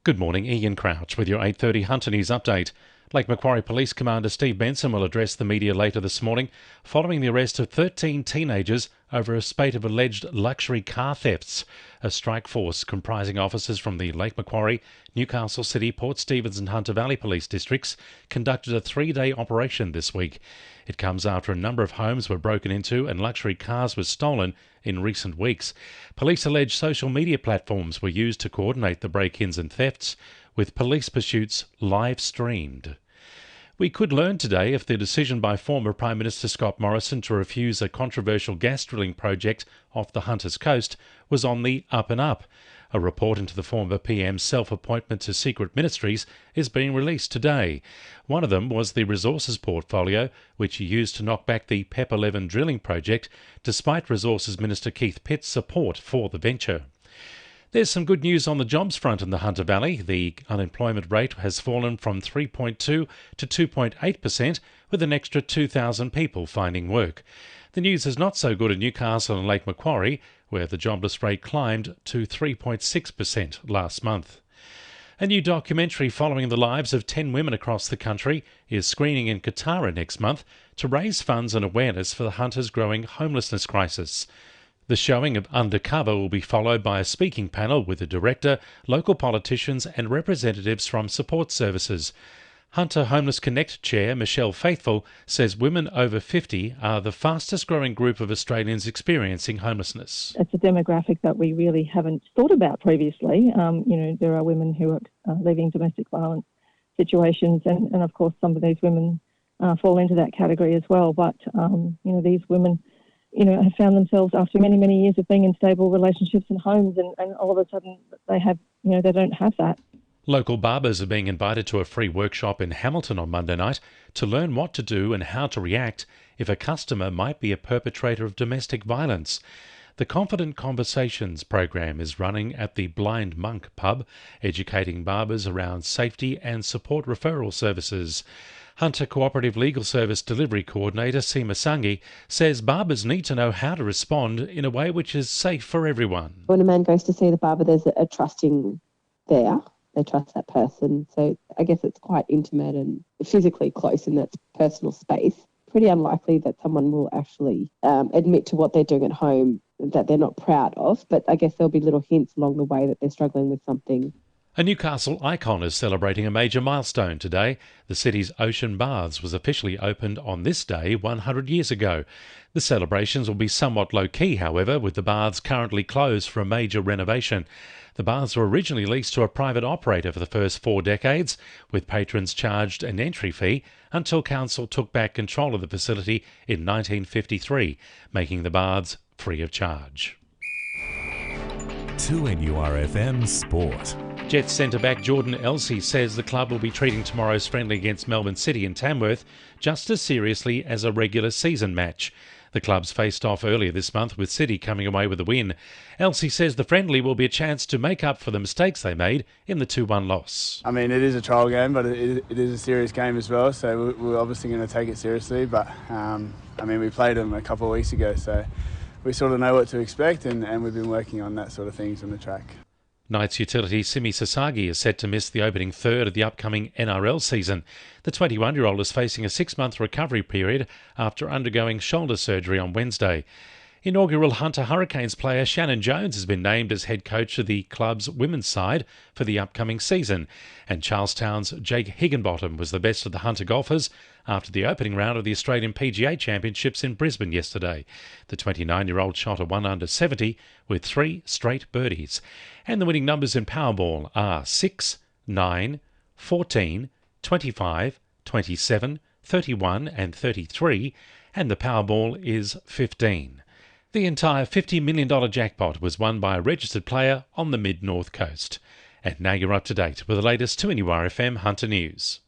Good morning, Ian Crouch with your 8:30 Hunter News update. Lake Macquarie Police Commander Steve Benson will address the media later this morning following the arrest of 13 teenagers over a spate of alleged luxury car thefts. A strike force comprising officers from the Lake Macquarie, Newcastle City, Port Stephens and Hunter Valley police districts conducted a 3-day operation this week. It comes after a number of homes were broken into and luxury cars were stolen in recent weeks. Police allege social media platforms were used to coordinate the break-ins and thefts, with police pursuits live streamed. We could learn today if the decision by former Prime Minister Scott Morrison to refuse a controversial gas drilling project off the Hunters Coast was on the up and up. A report into the former PM's self-appointment to secret ministries is being released today. One of them was the resources portfolio, which he used to knock back the PEP 11 drilling project, despite Resources Minister Keith Pitt's support for the venture. There's some good news on the jobs front in the Hunter Valley. The unemployment rate has fallen from 3.2 to 2.8%, with an extra 2,000 people finding work. The news is not so good in Newcastle and Lake Macquarie, where the jobless rate climbed to 3.6% last month. A new documentary following the lives of 10 women across the country is screening in Katara next month to raise funds and awareness for the Hunters' growing homelessness crisis. The showing of Undercover will be followed by a speaking panel with the director, local politicians and representatives from support services. Hunter Homeless Connect Chair Michelle Faithful says women over 50 are the fastest growing group of Australians experiencing homelessness. It's a demographic that we really haven't thought about previously. There are women who are leaving domestic violence situations and of course some of these women fall into that category as well. But, these women have found themselves after many, many years of being in stable relationships and homes and all of a sudden they have, they don't have that. Local barbers are being invited to a free workshop in Hamilton on Monday night to learn what to do and how to react if a customer might be a perpetrator of domestic violence. The Confident Conversations program is running at the Blind Monk pub, educating barbers around safety and support referral services. Hunter Cooperative Legal Service Delivery Coordinator Seema Sangi says barbers need to know how to respond in a way which is safe for everyone. When a man goes to see the barber, there's a trusting there. They trust that person. So I guess it's quite intimate and physically close in that personal space. Pretty unlikely that someone will actually admit to what they're doing at home that they're not proud of. But I guess there'll be little hints along the way that they're struggling with something. A Newcastle icon is celebrating a major milestone today. The city's Ocean Baths was officially opened on this day 100 years ago. The celebrations will be somewhat low-key, however, with the baths currently closed for a major renovation. The baths were originally leased to a private operator for the first 4 decades, with patrons charged an entry fee until council took back control of the facility in 1953, making the baths free of charge. 2NURFM Sport. Jets centre-back Jordan Elsey says the club will be treating tomorrow's friendly against Melbourne City in Tamworth just as seriously as a regular season match. The clubs faced off earlier this month, with City coming away with a win. Elsey says the friendly will be a chance to make up for the mistakes they made in the 2-1 loss. I mean, it is a trial game, but it is a serious game as well, so we're obviously going to take it seriously. But, we played them a couple of weeks ago, so we sort of know what to expect, and we've been working on that sort of things on the track. Knights utility Simi Sasagi is set to miss the opening third of the upcoming NRL season. The 21-year-old is facing a 6-month recovery period after undergoing shoulder surgery on Wednesday. Inaugural Hunter Hurricanes player Shannon Jones has been named as head coach of the club's women's side for the upcoming season, and Charlestown's Jake Higginbottom was the best of the Hunter golfers after the opening round of the Australian PGA Championships in Brisbane yesterday. The 29-year-old shot a 1 under 70 with 3 straight birdies, and the winning numbers in Powerball are 6, 9, 14, 25, 27, 31 and 33, and the Powerball is 15. The entire $50 million jackpot was won by a registered player on the mid-north coast. And now you're up to date with the latest 2NURFM Hunter News.